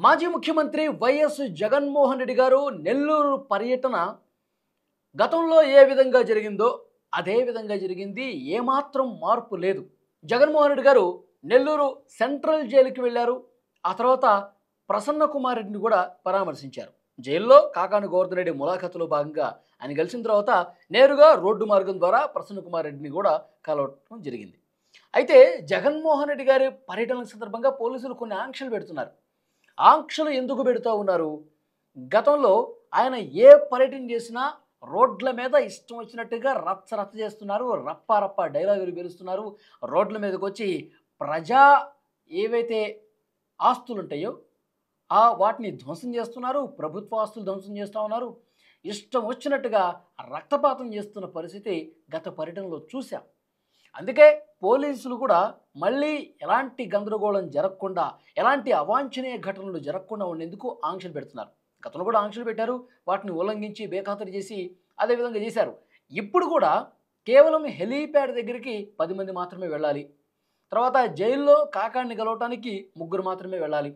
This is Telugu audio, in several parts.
మాజీ ముఖ్యమంత్రి వైఎస్ జగన్మోహన్ రెడ్డి గారు నెల్లూరు పర్యటన గతంలో ఏ విధంగా జరిగిందో అదే విధంగా జరిగింది. ఏమాత్రం మార్పు లేదు. జగన్మోహన్ రెడ్డి గారు నెల్లూరు సెంట్రల్ జైలుకి వెళ్ళారు. ఆ తర్వాత ప్రసన్న కుమార్ రెడ్డిని కూడా పరామర్శించారు. జైల్లో కాకాని గోవర్ధన్ రెడ్డి ములాఖతులో భాగంగా ఆయన కలిసిన తర్వాత నేరుగా రోడ్డు మార్గం ద్వారా ప్రసన్న కుమార్ రెడ్డిని కూడా కలవటం జరిగింది. అయితే జగన్మోహన్ రెడ్డి గారి పర్యటన సందర్భంగా పోలీసులు కొన్ని ఆంక్షలు పెడుతున్నారు. ఆంక్షలు ఎందుకు పెడుతూ ఉన్నారు? గతంలో ఆయన ఏ పర్యటన చేసినా రోడ్ల మీద ఇష్టం వచ్చినట్టుగా రచ్చ రచ్చ చేస్తున్నారు. రప్ప రప్ప డైలాగులు పేలుస్తున్నారు. రోడ్ల మీదకి వచ్చి ప్రజా ఏవైతే ఆస్తులు ఉంటాయో వాటిని ధ్వంసం చేస్తున్నారు. ప్రభుత్వ ఆస్తులు ధ్వంసం చేస్తూ ఉన్నారు. ఇష్టం వచ్చినట్టుగా రక్తపాతం చేస్తున్న పరిస్థితి గత పర్యటనలో చూశాం. అందుకే పోలీసులు కూడా మళ్ళీ ఎలాంటి గందరగోళం జరగకుండా, ఎలాంటి అవాంఛనీయ ఘటనలు జరగకుండా ఉండేందుకు ఆంక్షలు పెడుతున్నారు. గతంలో కూడా ఆంక్షలు పెట్టారు. వాటిని ఉల్లంఘించి బేఖాతరు చేసి అదేవిధంగా చేశారు. ఇప్పుడు కూడా కేవలం హెలీప్యాడ్ దగ్గరికి 10 మంది మాత్రమే వెళ్ళాలి. తర్వాత జైల్లో కాకాడిని గెలవటానికి 3 మాత్రమే వెళ్ళాలి.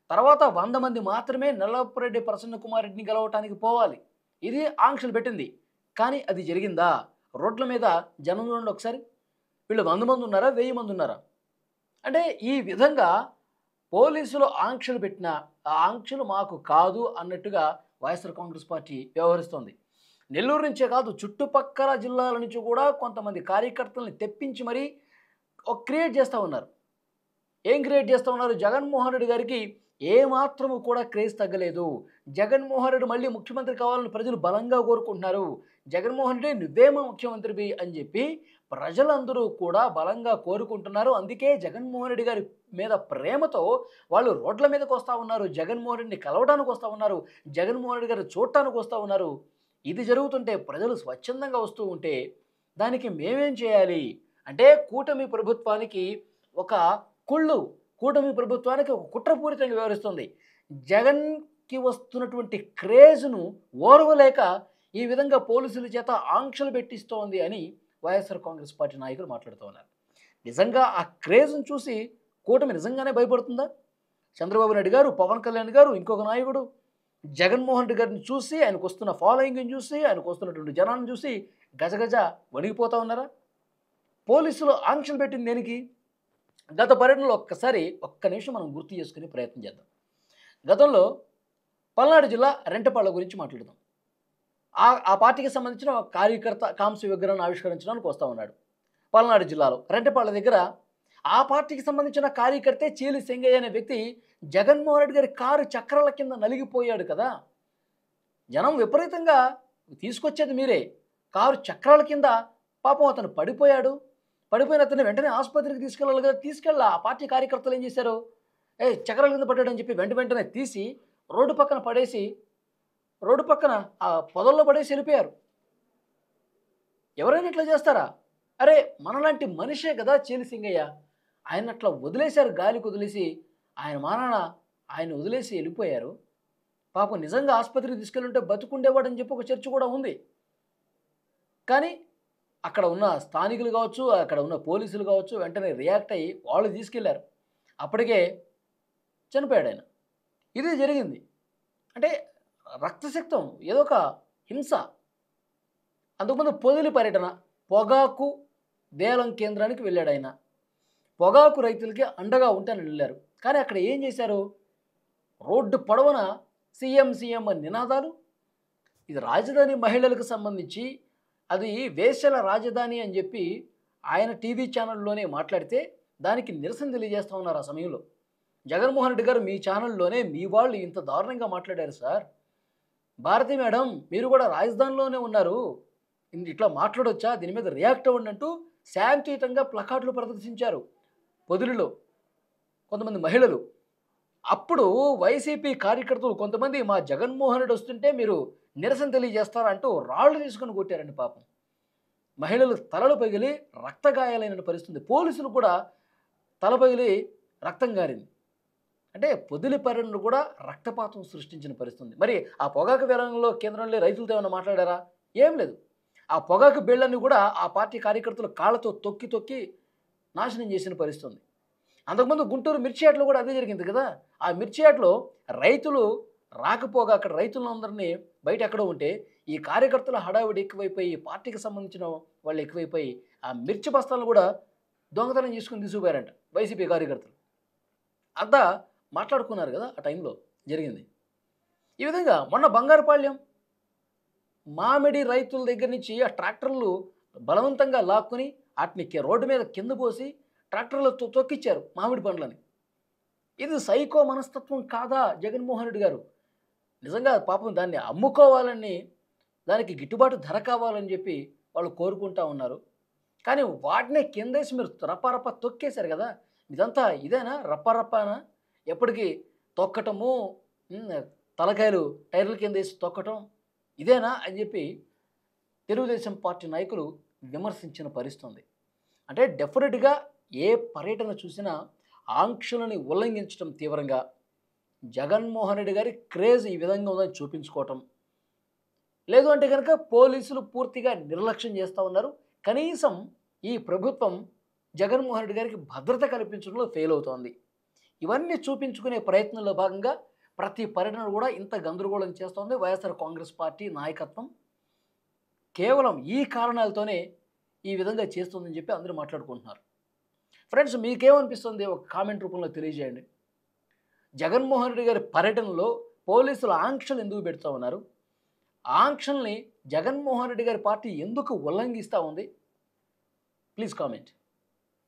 తర్వాత 100 మంది మాత్రమే నల్లపురెడ్డి ప్రసన్న కుమార్ రెడ్డిని గెలవటానికి పోవాలి. ఇది ఆంక్షలు పెట్టింది. కానీ అది జరిగిందా? రోడ్ల మీద జనం చూడండి ఒకసారి. వీళ్ళు 100 మంది ఉన్నారా, 1000 మంది ఉన్నారా? అంటే ఈ విధంగా పోలీసులు ఆంక్షలు పెట్టినా ఆ ఆంక్షలు మాకు కాదు అన్నట్టుగా వైఎస్ఆర్ కాంగ్రెస్ పార్టీ వ్యవహరిస్తోంది. నెల్లూరు నుంచే కాదు, చుట్టుపక్కల జిల్లాల నుంచి కూడా కొంతమంది కార్యకర్తల్ని తెప్పించి మరీ క్రియేట్ చేస్తూ ఉన్నారు. ఏం క్రియేట్ చేస్తూ ఉన్నారు? జగన్మోహన్ రెడ్డి గారికి ఏమాత్రము కూడా క్రేజ్ తగ్గలేదు. జగన్మోహన్ రెడ్డి మళ్ళీ ముఖ్యమంత్రి కావాలని ప్రజలు బలంగా కోరుకుంటున్నారు. జగన్మోహన్ రెడ్డి నువ్వేమో ముఖ్యమంత్రివి అని చెప్పి ప్రజలందరూ కూడా బలంగా కోరుకుంటున్నారు. అందుకే జగన్మోహన్ రెడ్డి గారి మీద ప్రేమతో వాళ్ళు రోడ్ల మీదకి వస్తూ ఉన్నారు. జగన్మోహన్ రెడ్డిని కలవడానికి వస్తూ ఉన్నారు. జగన్మోహన్ రెడ్డి గారిని చూడటానికి వస్తూ ఉన్నారు. ఇది జరుగుతుంటే, ప్రజలు స్వచ్ఛందంగా వస్తూ ఉంటే దానికి మేమేం చేయాలి అంటే, కూటమి ప్రభుత్వానికి ఒక కూటమి ప్రభుత్వానికి ఒక కుట్రపూరితంగా వ్యవహరిస్తుంది. జగన్కి వస్తున్నటువంటి క్రేజ్ను ఓర్వలేక ఈ విధంగా పోలీసుల చేత ఆంక్షలు పెట్టిస్తోంది అని వైఎస్ఆర్ కాంగ్రెస్ పార్టీ నాయకులు మాట్లాడుతూ ఉన్నారు. నిజంగా ఆ క్రేజ్ను చూసి కూటమి నిజంగానే భయపడుతుందా? చంద్రబాబు నాయుడు గారు, పవన్ కళ్యాణ్ గారు, ఇంకొక నాయకుడు జగన్మోహన్ రెడ్డి గారిని చూసి, ఆయనకు వస్తున్న ఫాలోయింగ్ని చూసి, ఆయనకు వస్తున్నటువంటి జనాన్ని చూసి గజగజ వణిగిపోతూ ఉన్నారా? పోలీసులు ఆంక్షలు పెట్టింది దేనికి? గత పర్యటనలో ఒక్క నిమిషం మనం గుర్తు చేసుకునే ప్రయత్నం చేద్దాం. గతంలో పల్నాడు జిల్లా రెంటపాళ్ల గురించి మాట్లాడదాం. ఆ పార్టీకి సంబంధించిన ఒక కార్యకర్త కాంస్య విగ్రహాన్ని ఆవిష్కరించడానికి వస్తూ ఉన్నాడు. పల్నాడు జిల్లాలో రెంటపాళ్ల దగ్గర ఆ పార్టీకి సంబంధించిన కార్యకర్తే చీలి సింగయ్య అనే వ్యక్తి జగన్మోహన్ రెడ్డి గారి కారు చక్రాల కింద నలిగిపోయాడు కదా. జనం విపరీతంగా తీసుకొచ్చేది మీరే. కారు చక్రాల కింద పాపం అతను పడిపోయాడు. పడిపోయిన అతను వెంటనే ఆసుపత్రికి తీసుకెళ్ళాలి కదా. తీసుకెళ్ళా. ఆ పార్టీ కార్యకర్తలు ఏం చేశారు? చక్రాల కింద పడ్డాడని చెప్పి వెంటనే తీసి రోడ్డు పక్కన పడేసి, రోడ్డు పక్కన ఆ పొదల్లో పడేసి వెళ్ళిపోయారు. ఎవరైనా ఇట్లా చేస్తారా? అరే, మనలాంటి మనిషే కదా చీలి సింగయ్య. ఆయన అట్లా వదిలేశారు, గాలికి వదిలేసి. ఆయన మానాన ఆయన వదిలేసి వెళ్ళిపోయారు. పాపం నిజంగా ఆసుపత్రికి తీసుకెళ్ళుంటే బతుకుండేవాడని చెప్పి ఒక చర్చ కూడా ఉంది. కానీ అక్కడ ఉన్న స్థానికులు కావచ్చు, అక్కడ ఉన్న పోలీసులు కావచ్చు, వెంటనే రియాక్ట్ అయ్యి వాళ్ళు తీసుకెళ్లారు. అప్పటికే చనిపోయాడు ఆయన. ఇది జరిగింది. అంటే రక్తసిక్తం, ఏదో ఒక హింస. అంతకుముందు పొదిలి పర్యటన, పొగాకు వేలం కేంద్రానికి వెళ్ళాడు ఆయన. పొగాకు రైతులకి అండగా ఉంటానని వెళ్ళారు. కానీ అక్కడ ఏం చేశారు? రోడ్డు పొడవున సీఎం అని నినాదాలు. ఇది రాజధాని మహిళలకు సంబంధించి, అది వేశ్యల రాజధాని అని చెప్పి ఆయన టీవీ ఛానల్లోనే మాట్లాడితే దానికి నిరసన తెలియజేస్తూ ఉన్నారు. ఆ సమయంలో జగన్మోహన్ రెడ్డి గారు, మీ ఛానల్లోనే మీ వాళ్ళు ఇంత దారుణంగా మాట్లాడారు సార్. భారతి మేడం, మీరు కూడా రాజధానిలోనే ఉన్నారు, ఇట్లా మాట్లాడొచ్చా? దీని మీద రియాక్ట్ అవ్వండి అంటూ శాంతియుతంగా ప్లకార్డులు ప్రదర్శించారు పొదిలిలో కొంతమంది మహిళలు. అప్పుడు వైసీపీ కార్యకర్తలు కొంతమంది, మా జగన్మోహన్ రెడ్డి వస్తుంటే మీరు నిరసన తెలియజేస్తారా అంటూ రాళ్లు తీసుకొని కొట్టారండి. పాపం మహిళలు తలలు పగిలి రక్తగాయాలైన పరిస్థితి. పోలీసులు కూడా తల పగిలి రక్తం గారింది. అంటే పొదిలి పర్యటనలు కూడా రక్తపాతం సృష్టించిన పరిస్థితి. మరి ఆ పొగాకు వేలంలో కేంద్రంలో రైతులతో ఏమైనా మాట్లాడారా? ఏం లేదు. ఆ పొగాకు బిళ్ళని కూడా ఆ పార్టీ కార్యకర్తలు కాళ్ళతో తొక్కి నాశనం చేసిన పరిస్థితి. అంతకుముందు గుంటూరు మిర్చి యార్డ్లో కూడా అదే జరిగింది కదా. ఆ మిర్చి యార్డ్లో రైతులు రాకపోగా అక్కడ రైతులందరినీ బయట ఎక్కడో ఉంటే ఈ కార్యకర్తల హడావిడి ఎక్కువైపోయి, పార్టీకి సంబంధించిన వాళ్ళు ఎక్కువైపోయి ఆ మిర్చి బస్తాలను కూడా దొంగతనం చేసుకొని తీసుకుపోయారంట వైసీపీ కార్యకర్తలు. అంతా మాట్లాడుకున్నారు కదా ఆ టైంలో జరిగింది. ఈ విధంగా మొన్న బంగారుపాళ్యం మామిడి రైతుల దగ్గర నుంచి ఆ ట్రాక్టర్లు బలవంతంగా లాక్కుని వాటిని రోడ్డు మీద కింద పోసి ట్రాక్టర్లు తొక్కిచ్చారు మామిడి పండ్లని. ఇది సైకో మనస్తత్వం కాదా జగన్మోహన్ రెడ్డి గారు? నిజంగా పాపం దాన్ని అమ్ముకోవాలని, దానికి గిట్టుబాటు ధర కావాలని చెప్పి వాళ్ళు కోరుకుంటా ఉన్నారు. కానీ వాటినే కిందేసి మీరు రప్ప తొక్కేశారు కదా. ఇదంతా ఇదేనా రప్పనా? ఎప్పటికీ తొక్కటము, తలకాయలు టైర్ల కిందేసి తొక్కటం ఇదేనా అని చెప్పి తెలుగుదేశం పార్టీ నాయకులు విమర్శించిన పరిస్థితుంది. అంటే డెఫినెట్గా ఏ పర్యటన చూసినా ఆంక్షలని ఉల్లంఘించడం తీవ్రంగా, జగన్మోహన్ రెడ్డి గారి క్రేజ్ ఈ విధంగా ఉందని చూపించుకోవటం, లేదు అంటే కనుక పోలీసులు పూర్తిగా నిర్లక్ష్యం చేస్తూ ఉన్నారు. కనీసం ఈ ప్రభుత్వం జగన్మోహన్ రెడ్డి గారికి భద్రత కల్పించడంలో ఫెయిల్ అవుతోంది. ఇవన్నీ చూపించుకునే ప్రయత్నంలో భాగంగా ప్రతి పర్యటన కూడా ఇంత గందరగోళం చేస్తోంది వైఎస్ఆర్ కాంగ్రెస్ పార్టీ నాయకత్వం. కేవలం ఈ కారణాలతోనే ఈ విధంగా చేస్తుందని చెప్పి అందరూ మాట్లాడుకుంటున్నారు. ఫ్రెండ్స్, మీకేమనిపిస్తుంది ఒక కామెంట్ రూపంలో తెలియజేయండి. జగన్మోహన్ రెడ్డి గారి పర్యటనలో పోలీసులు ఆంక్షలు ఎందుకు పెడుతూ ఉన్నారు? ఆంక్షల్ని జగన్మోహన్ రెడ్డి గారి పార్టీ ఎందుకు ఉల్లంఘిస్తూ ఉంది? Please comment.